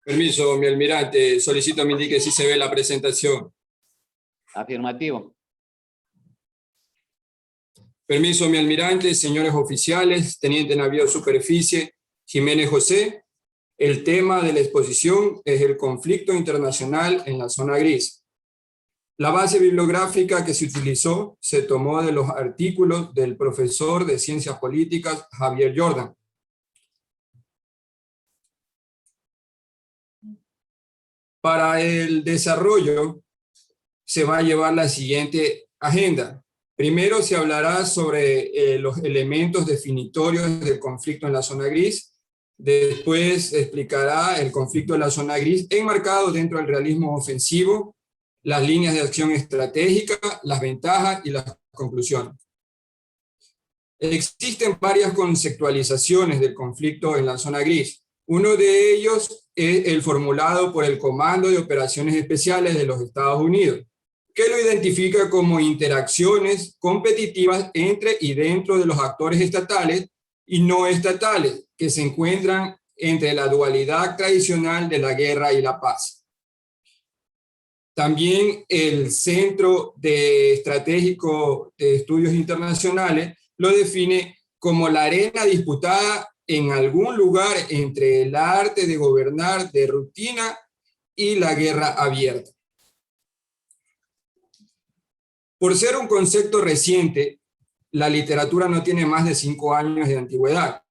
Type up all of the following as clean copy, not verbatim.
Permiso, mi almirante, solicito me indique si se ve la presentación. Afirmativo. Permiso, mi almirante, señores oficiales, teniente navío superficie Jiménez José. El tema de la exposición es el conflicto internacional en la zona gris. La base bibliográfica que se utilizó se tomó de los artículos del profesor de Ciencias Políticas Javier Jordan. Para el desarrollo se va a llevar la siguiente agenda. Primero se hablará sobre los elementos definitorios del conflicto en la zona gris. Después se explicará el conflicto en la zona gris enmarcado dentro del realismo ofensivo, las líneas de acción estratégica, las ventajas y las conclusiones. Existen varias conceptualizaciones del conflicto en la zona gris. Uno de ellos es el formulado por el Comando de Operaciones Especiales de los Estados Unidos, que lo identifica como interacciones competitivas entre y dentro de los actores estatales y no estatales, que se encuentran entre la dualidad tradicional de la guerra y la paz. También el Centro Estratégico de Estudios Internacionales lo define como la arena disputada en algún lugar entre el arte de gobernar de rutina y la guerra abierta. Por ser un concepto reciente, la literatura no tiene más de 5 años de antigüedad,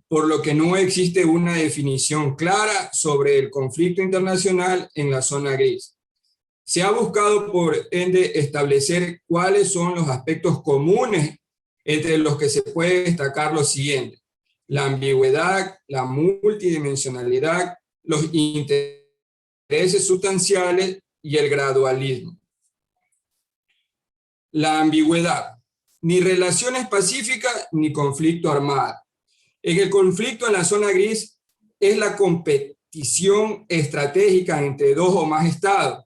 por lo que no existe una definición clara sobre el conflicto internacional en la zona gris. Se ha buscado, por ende, establecer cuáles son los aspectos comunes entre los que se puede destacar lo siguiente: la ambigüedad, la multidimensionalidad, los intereses sustanciales y el gradualismo. La ambigüedad: ni relaciones pacíficas ni conflicto armado. En el conflicto en la zona gris es la competición estratégica entre dos o más estados,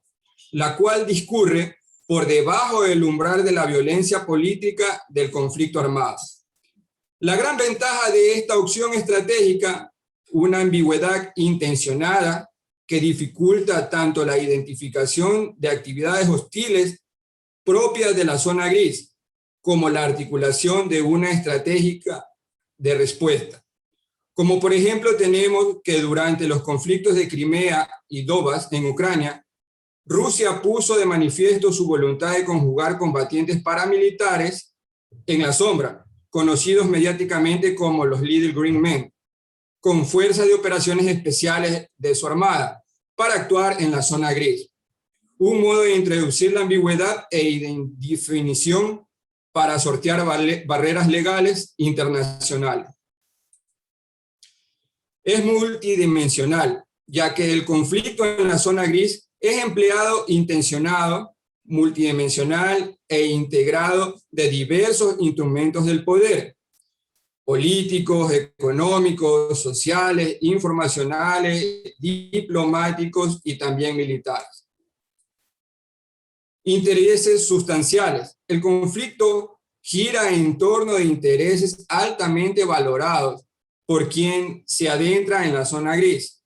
la cual discurre por debajo del umbral de la violencia política del conflicto armado. La gran ventaja de esta opción estratégica, una ambigüedad intencionada que dificulta tanto la identificación de actividades hostiles propias de la zona gris, como la articulación de una estrategia de respuesta. Como por ejemplo tenemos que durante los conflictos de Crimea y Donbas en Ucrania, Rusia puso de manifiesto su voluntad de conjugar combatientes paramilitares en la sombra, conocidos mediáticamente como los Little Green Men, con fuerzas de operaciones especiales de su armada, para actuar en la zona gris. Un modo de introducir la ambigüedad e definición para sortear barreras legales internacionales. Es multidimensional, ya que el conflicto en la zona gris es empleado intencionado, multidimensional e integrado de diversos instrumentos del poder, políticos, económicos, sociales, informacionales, diplomáticos y también militares. Intereses sustanciales. El conflicto gira en torno de intereses altamente valorados por quien se adentra en la zona gris.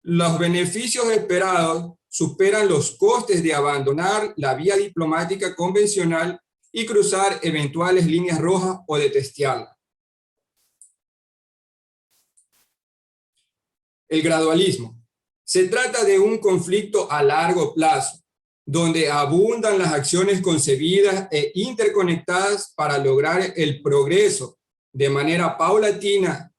Los beneficios esperados superan los costes de abandonar la vía diplomática convencional y cruzar eventuales líneas rojas o de testearla. El gradualismo. Se trata de un conflicto a largo plazo, donde abundan las acciones concebidas e interconectadas para lograr el progreso de manera paulatina.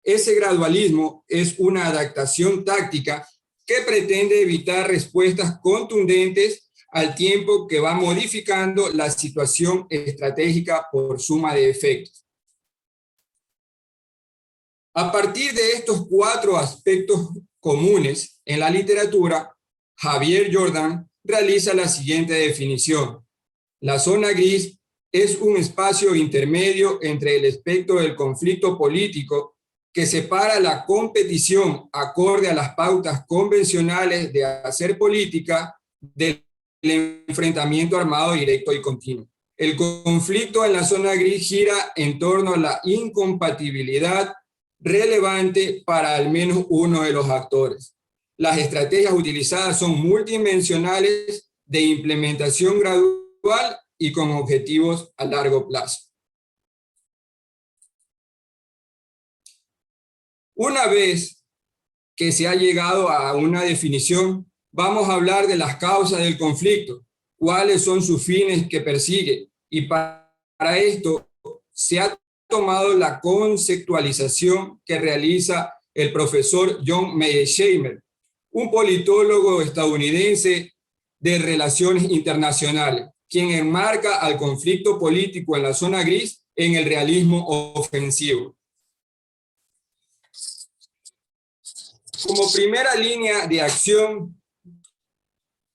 Ese gradualismo es una adaptación táctica que pretende evitar respuestas contundentes al tiempo que va modificando la situación estratégica por suma de efectos. A partir de estos 4 aspectos comunes en la literatura, Javier Jordan realiza la siguiente definición. La zona gris es un espacio intermedio entre el espectro del conflicto político que separa la competición acorde a las pautas convencionales de hacer política del enfrentamiento armado directo y continuo. El conflicto en la zona gris gira en torno a la incompatibilidad relevante para al menos uno de los actores. Las estrategias utilizadas son multidimensionales, de implementación gradual y con objetivos a largo plazo. Una vez que se ha llegado a una definición, vamos a hablar de las causas del conflicto, cuáles son sus fines que persigue, y para esto se ha tomado la conceptualización que realiza el profesor John Mearsheimer, un politólogo estadounidense de relaciones internacionales, quien enmarca al conflicto político en la zona gris en el realismo ofensivo. Como primera línea de acción,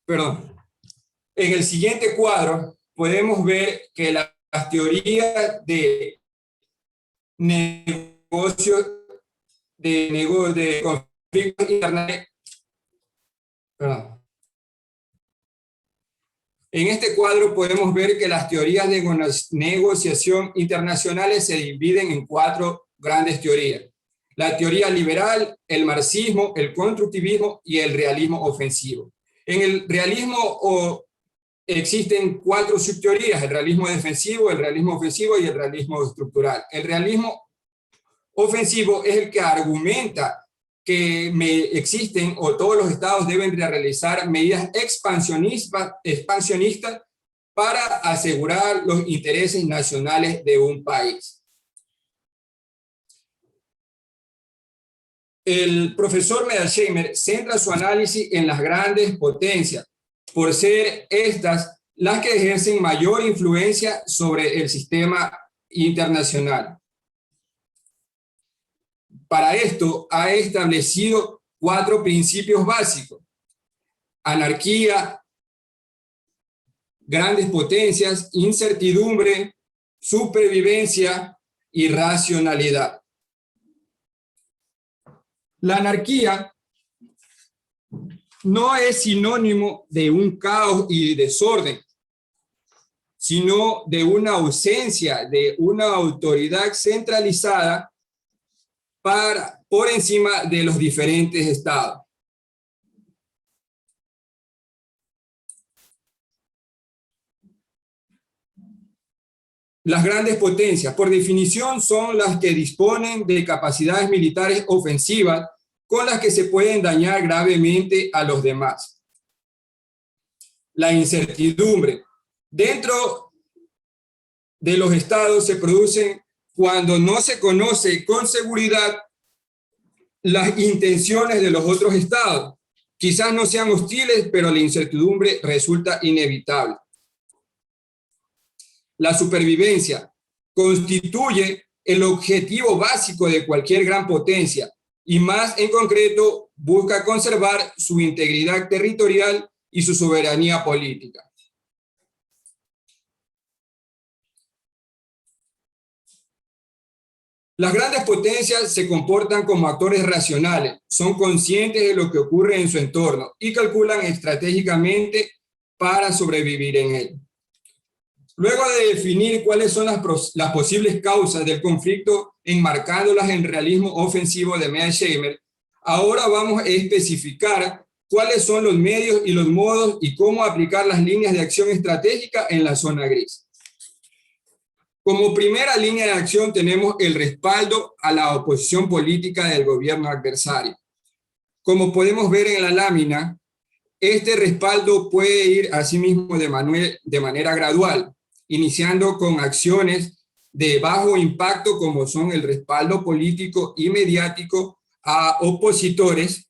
en el siguiente cuadro podemos ver que las teorías de negocios, de conflictos internacionales, en este cuadro podemos ver que las teorías de negociación internacionales se dividen en 4 grandes teorías: la teoría liberal, el marxismo, el constructivismo y el realismo ofensivo. En el realismo existen 4 subteorías: el realismo defensivo, el realismo ofensivo y el realismo estructural. El realismo ofensivo es el que argumenta que existen o todos los estados deben realizar medidas expansionistas para asegurar los intereses nacionales de un país. El profesor Mearsheimer centra su análisis en las grandes potencias, por ser estas las que ejercen mayor influencia sobre el sistema internacional. Para esto ha establecido 4 principios básicos: anarquía, grandes potencias, incertidumbre, supervivencia y racionalidad. La anarquía no es sinónimo de un caos y desorden, sino de una ausencia de una autoridad centralizada por encima de los diferentes estados. Las grandes potencias, por definición, son las que disponen de capacidades militares ofensivas con las que se pueden dañar gravemente a los demás. La incertidumbre. Dentro de los estados se producen cuando no se conoce con seguridad las intenciones de los otros estados. Quizás no sean hostiles, pero la incertidumbre resulta inevitable. La supervivencia constituye el objetivo básico de cualquier gran potencia y más en concreto busca conservar su integridad territorial y su soberanía política. Las grandes potencias se comportan como actores racionales, son conscientes de lo que ocurre en su entorno y calculan estratégicamente para sobrevivir en él. Luego de definir cuáles son las posibles causas del conflicto, enmarcándolas en el realismo ofensivo de Mearsheimer, ahora vamos a especificar cuáles son los medios y los modos y cómo aplicar las líneas de acción estratégica en la zona gris. Como primera línea de acción tenemos el respaldo a la oposición política del gobierno adversario. Como podemos ver en la lámina, este respaldo puede ir asimismo de manera gradual, iniciando con acciones de bajo impacto como son el respaldo político y mediático a opositores,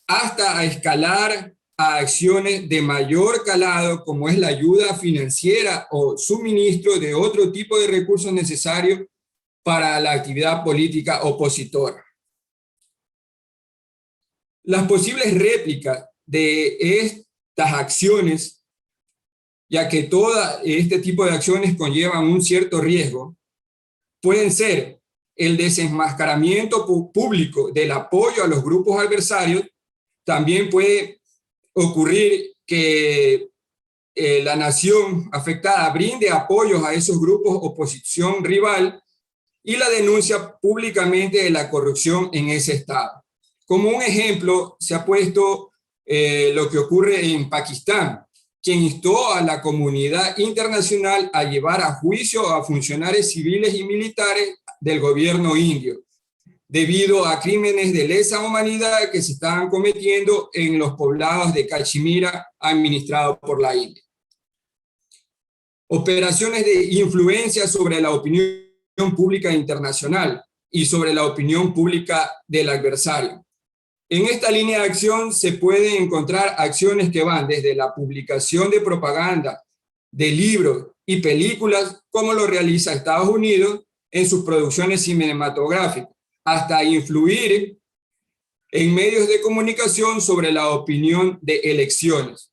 hasta a escalar a acciones de mayor calado como es la ayuda financiera o suministro de otro tipo de recursos necesarios para la actividad política opositora. Las posibles réplicas de estas acciones, ya que todo este tipo de acciones conllevan un cierto riesgo, pueden ser el desenmascaramiento público del apoyo a los grupos adversarios. También puede ocurrir que la nación afectada brinde apoyos a esos grupos oposición rival y la denuncia públicamente de la corrupción en ese estado. Como un ejemplo se ha puesto lo que ocurre en Pakistán, quien instó a la comunidad internacional a llevar a juicio a funcionarios civiles y militares del gobierno indio, debido a crímenes de lesa humanidad que se estaban cometiendo en los poblados de Cachemira, administrados por la India. Operaciones de influencia sobre la opinión pública internacional y sobre la opinión pública del adversario. En esta línea de acción se pueden encontrar acciones que van desde la publicación de propaganda, de libros y películas, como lo realiza Estados Unidos en sus producciones cinematográficas, hasta influir en medios de comunicación sobre la opinión de elecciones.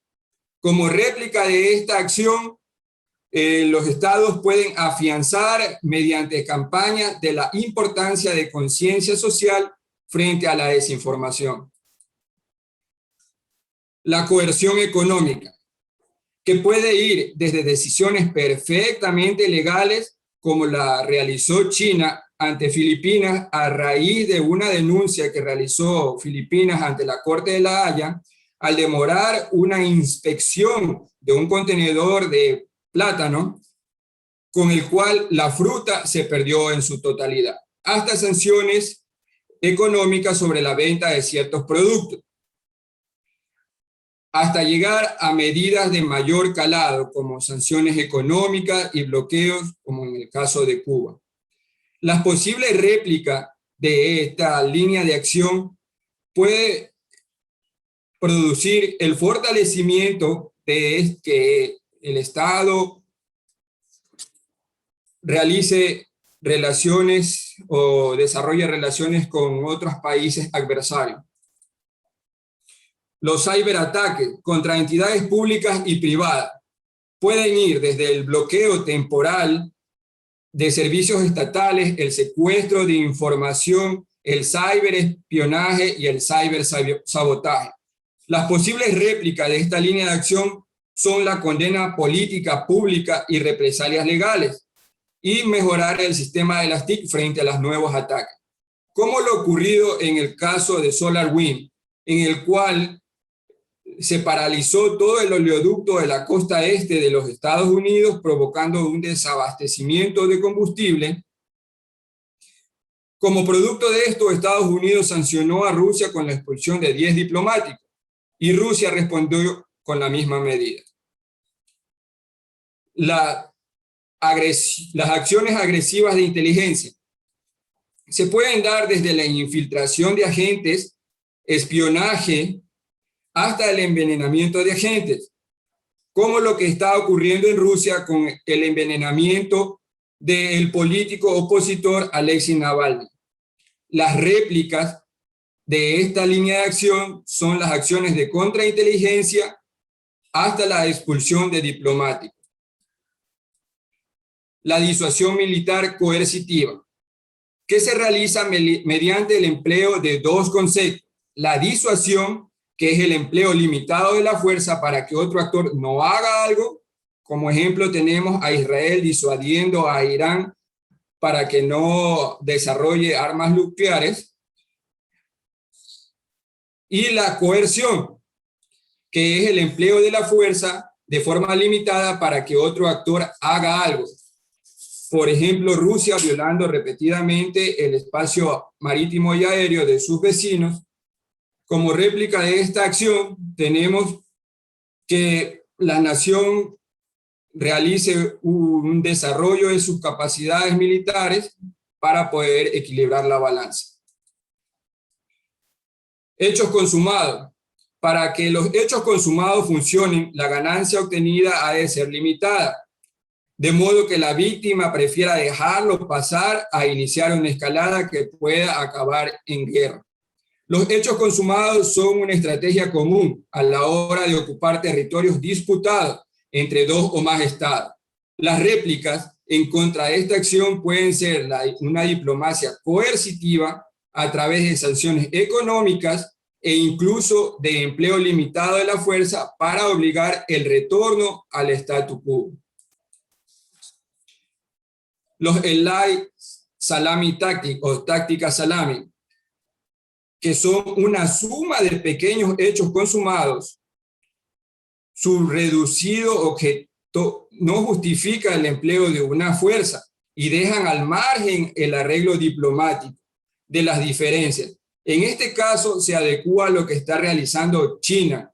Como réplica de esta acción, los estados pueden afianzar mediante campañas de la importancia de conciencia social frente a la desinformación. La coerción económica, que puede ir desde decisiones perfectamente legales, como la realizó China ante Filipinas a raíz de una denuncia que realizó Filipinas ante la Corte de La Haya, al demorar una inspección de un contenedor de plátano, con el cual la fruta se perdió en su totalidad, hasta sanciones económicas sobre la venta de ciertos productos, hasta llegar a medidas de mayor calado, como sanciones económicas y bloqueos, como en el caso de Cuba. Las posibles réplicas de esta línea de acción puede producir el fortalecimiento de que el Estado realice relaciones o desarrolle relaciones con otros países adversarios. Los ciberataques contra entidades públicas y privadas pueden ir desde el bloqueo temporal de servicios estatales, el secuestro de información, el ciberespionaje y el cibersabotaje. Las posibles réplicas de esta línea de acción son la condena política pública y represalias legales, y mejorar el sistema de las TIC frente a los nuevos ataques, como lo ocurrido en el caso de SolarWind, en el cual se paralizó todo el oleoducto de la costa este de los Estados Unidos, provocando un desabastecimiento de combustible. Como producto de esto, Estados Unidos sancionó a Rusia con la expulsión de 10 diplomáticos, y Rusia respondió con la misma medida. Las acciones agresivas de inteligencia se pueden dar desde la infiltración de agentes, espionaje, hasta el envenenamiento de agentes, como lo que está ocurriendo en Rusia con el envenenamiento del político opositor Alexei Navalny. Las réplicas de esta línea de acción son las acciones de contrainteligencia hasta la expulsión de diplomáticos. La disuasión militar coercitiva, que se realiza mediante el empleo de dos conceptos: la disuasión, que es el empleo limitado de la fuerza para que otro actor no haga algo. Como ejemplo tenemos a Israel disuadiendo a Irán para que no desarrolle armas nucleares. Y la coerción, que es el empleo de la fuerza de forma limitada para que otro actor haga algo. Por ejemplo, Rusia violando repetidamente el espacio marítimo y aéreo de sus vecinos. Como réplica de esta acción, tenemos que la nación realice un desarrollo de sus capacidades militares para poder equilibrar la balanza. Hechos consumados. Para que los hechos consumados funcionen, la ganancia obtenida ha de ser limitada, de modo que la víctima prefiera dejarlo pasar a iniciar una escalada que pueda acabar en guerra. Los hechos consumados son una estrategia común a la hora de ocupar territorios disputados entre dos o más estados. Las réplicas en contra de esta acción pueden ser una diplomacia coercitiva a través de sanciones económicas e incluso de empleo limitado de la fuerza para obligar el retorno al statu quo. Los Elai Salami Tactic o táctica salami que son una suma de pequeños hechos consumados, su reducido objeto no justifica el empleo de una fuerza y dejan al margen el arreglo diplomático de las diferencias. En este caso se adecúa a lo que está realizando China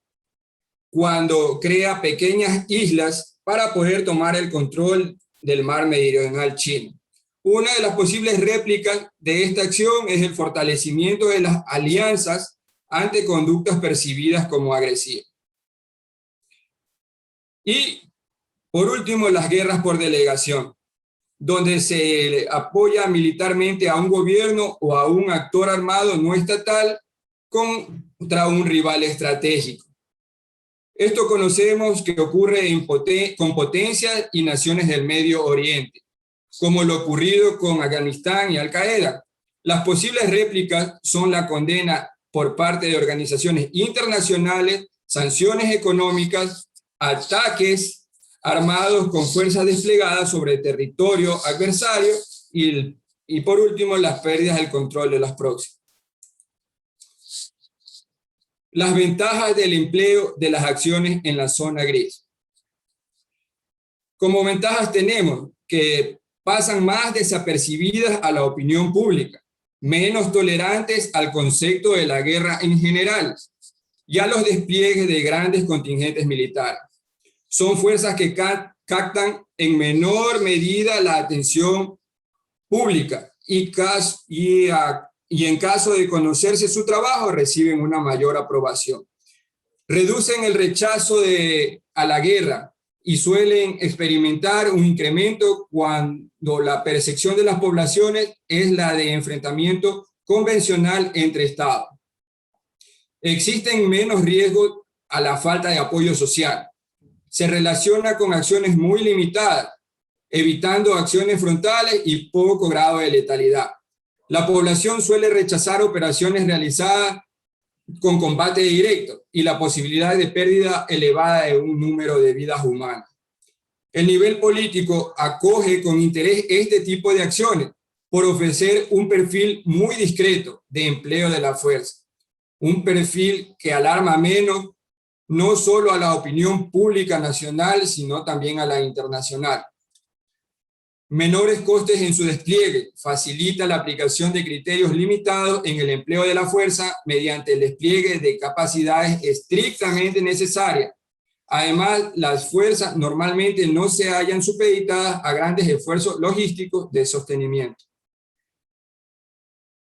cuando crea pequeñas islas para poder tomar el control del mar meridional chino. Una de las posibles réplicas de esta acción es el fortalecimiento de las alianzas ante conductas percibidas como agresivas. Y, por último, las guerras por delegación, donde se apoya militarmente a un gobierno o a un actor armado no estatal contra un rival estratégico. Esto conocemos que ocurre con potencias y naciones del Medio Oriente, como lo ocurrido con Afganistán y Al-Qaeda. Las posibles réplicas son la condena por parte de organizaciones internacionales, sanciones económicas, ataques armados con fuerzas desplegadas sobre el territorio adversario y por último, las pérdidas del control de las proxies. Las ventajas del empleo de las acciones en la zona gris. Como ventajas tenemos que pasan más desapercibidas a la opinión pública, menos tolerantes al concepto de la guerra en general y a los despliegues de grandes contingentes militares. Son fuerzas que captan en menor medida la atención pública y en caso de conocerse su trabajo reciben una mayor aprobación. Reducen el rechazo a la guerra y suelen experimentar un incremento cuando la percepción de las poblaciones es la de enfrentamiento convencional entre estados. Existen menos riesgos a la falta de apoyo social. Se relaciona con acciones muy limitadas, evitando acciones frontales y poco grado de letalidad. La población suele rechazar operaciones realizadas con combate directo y la posibilidad de pérdida elevada de un número de vidas humanas. El nivel político acoge con interés este tipo de acciones por ofrecer un perfil muy discreto de empleo de la fuerza, un perfil que alarma menos no solo a la opinión pública nacional, sino también a la internacional. Menores costes en su despliegue, facilita la aplicación de criterios limitados en el empleo de la fuerza mediante el despliegue de capacidades estrictamente necesarias. Además, las fuerzas normalmente no se hallan supeditadas a grandes esfuerzos logísticos de sostenimiento.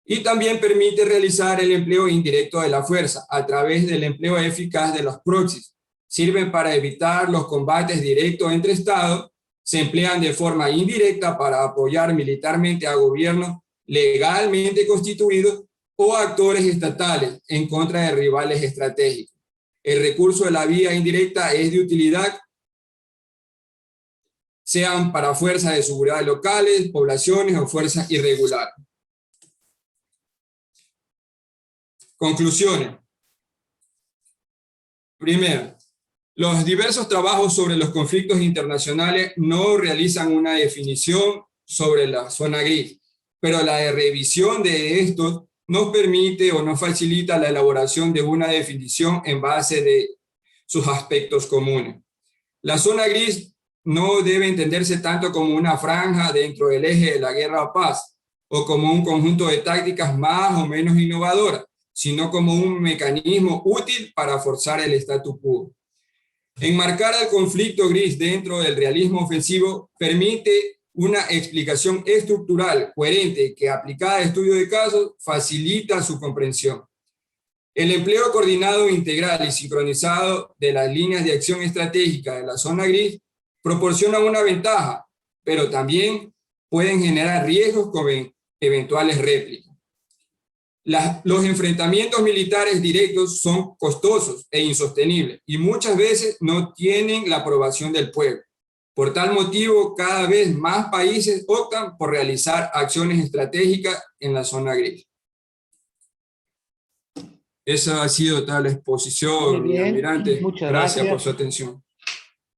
Y también permite realizar el empleo indirecto de la fuerza a través del empleo eficaz de los proxies. Sirven para evitar los combates directos entre estados, se emplean de forma indirecta para apoyar militarmente a gobiernos legalmente constituidos o actores estatales en contra de rivales estratégicos. El recurso de la vía indirecta es de utilidad, sean para fuerzas de seguridad locales, poblaciones o fuerzas irregulares. Conclusiones. Primero, los diversos trabajos sobre los conflictos internacionales no realizan una definición sobre la zona gris, pero la revisión de estos nos permite o nos facilita la elaboración de una definición en base de sus aspectos comunes. La zona gris no debe entenderse tanto como una franja dentro del eje de la guerra o paz, o como un conjunto de tácticas más o menos innovadoras, sino como un mecanismo útil para forzar el statu quo. Enmarcar al conflicto gris dentro del realismo ofensivo permite una explicación estructural coherente que, aplicada a estudio de casos, facilita su comprensión. El empleo coordinado, integral y sincronizado de las líneas de acción estratégica de la zona gris proporciona una ventaja, pero también pueden generar riesgos con eventuales réplicas. Los enfrentamientos militares directos son costosos e insostenibles y muchas veces no tienen la aprobación del pueblo. Por tal motivo, cada vez más países optan por realizar acciones estratégicas en la zona gris. Esa ha sido toda la exposición, Muy bien, almirante. muchas Gracias por gracias. su atención.